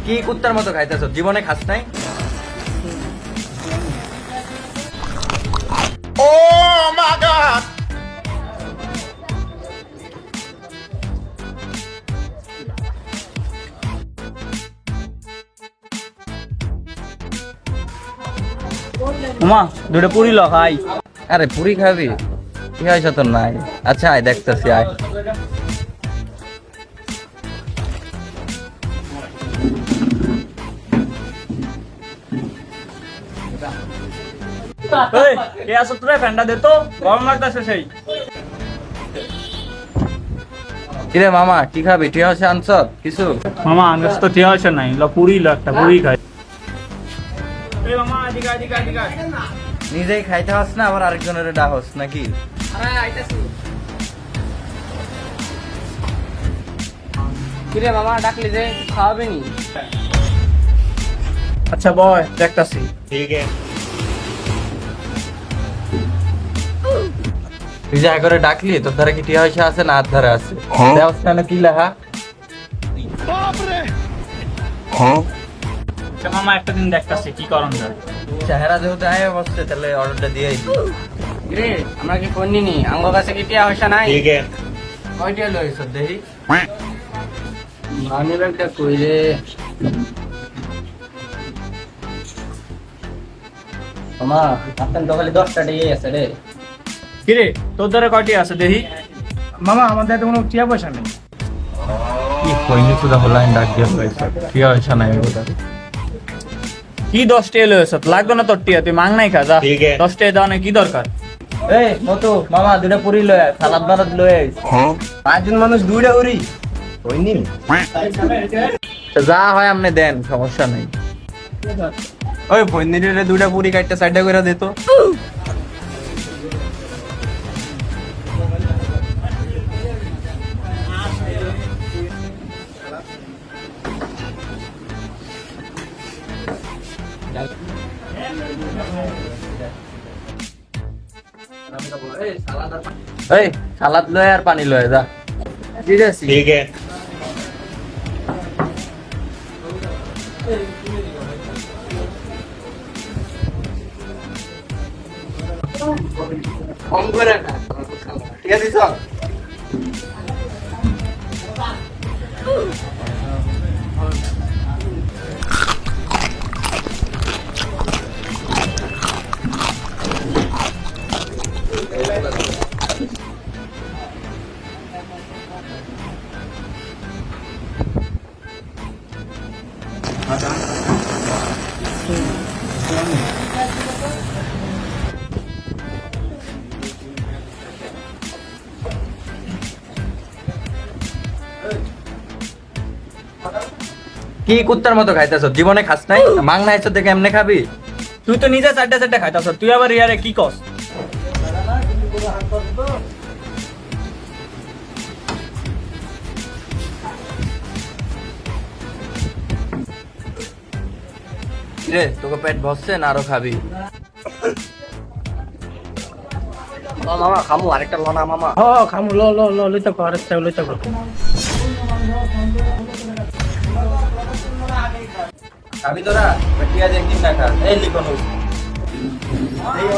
কি কুত্তার মতো খাইতেছ, জীবনে খাস নাই? ও মাই গড! মামা দুটো পুরি ল খাই। আরে পুরি খাবি? কি হয়েছে তোর নাই? আচ্ছা আয় দেখতেছি, আয়। এই কে আসো তোরে ফ্যানটা দে তো, গরম লাগতাছে সেই। কিরে মামা কি খাবি? তুই হচ্ছে আনছ কিছু? মামা আন্দাজ তো ঠিক আছে নাই, ল পুরি ল, একটা পুরি খাই। এই মামা এদিকে এদিকে এদিকে। নিজেই খাইতে হস না, আবার আরেকজনের ডাহস নাকি? আরে আইতাছি। কিরে মামা ডাকলি যে খাওয়াবে নি? আচ্ছা বয় দেখতাছি। তুই যা করে ডাকলি, তোর ধারে কি টিয়া পয়সা আছে না হাত ধারে আছে? দেওস না কি লেখা? আচ্ছা মামা একটা দিন দেখতাছি কি করণ যায়। চেহারা যেহেতু আয় বসছে, তাহলে অর্ডারটা দিয়েই দি। কিরে আমরা কি ফোন নিনি? আমার কাছে কি টিয়া পয়সা নাই? কয়টা লইছ দেখি? মানি ব্যাগটা কই রে? মামা আপনার তো খালি 10টা টাকাই আছে রে। কিরে তোর দ্বারা কয়টি আছে দেখি? মামা আমাদের তো কোনো টিয়া পয়সা নেই। কি কইনি তো দা লাইন ডাক দিয়া লইছ। টিয়া পয়সা নাই ওটা। কি 10 টাকা লইছ? লাগবে না তোর টিয়া, তুই মাং নাই খা যা। 10 টাকা দাও না কি দরকার? এই মতো মামা দুটা পুরি লয়, সালাদ বালাদ লয় আইছ। পাঁচজন মানুষ দুইটা পুরি কইনি। যা হয় আপনি দেন, সমস্যা নাই। ওই ফন্দিরে দুইটা পুরি কাটটা সাইডে কইরা দে তো। এই সালাদ লয় আর পানি লয় যা। ঠিক আছে ঠিক আছে। কম করে না, ঠিক আছে সব। কি কুত্তার মতো খাইতেছ, জীবনে খাস নাই? মাং না এসে দেখে এমনি খাবি? তুই তো নিজে চারটা চারটা খাইতাছ, তুই আবার ইয়ারে কি কস? রে তোকে পেট ভরছে না আরো খাবি? মামা খামু আরেকটা লনা মামা। হ খামু ল ল ল লইতে কর আরেকটা লইতে কর। খাবি তোরা? পেটিয়া দেখিস না খা। এই লিখনো এই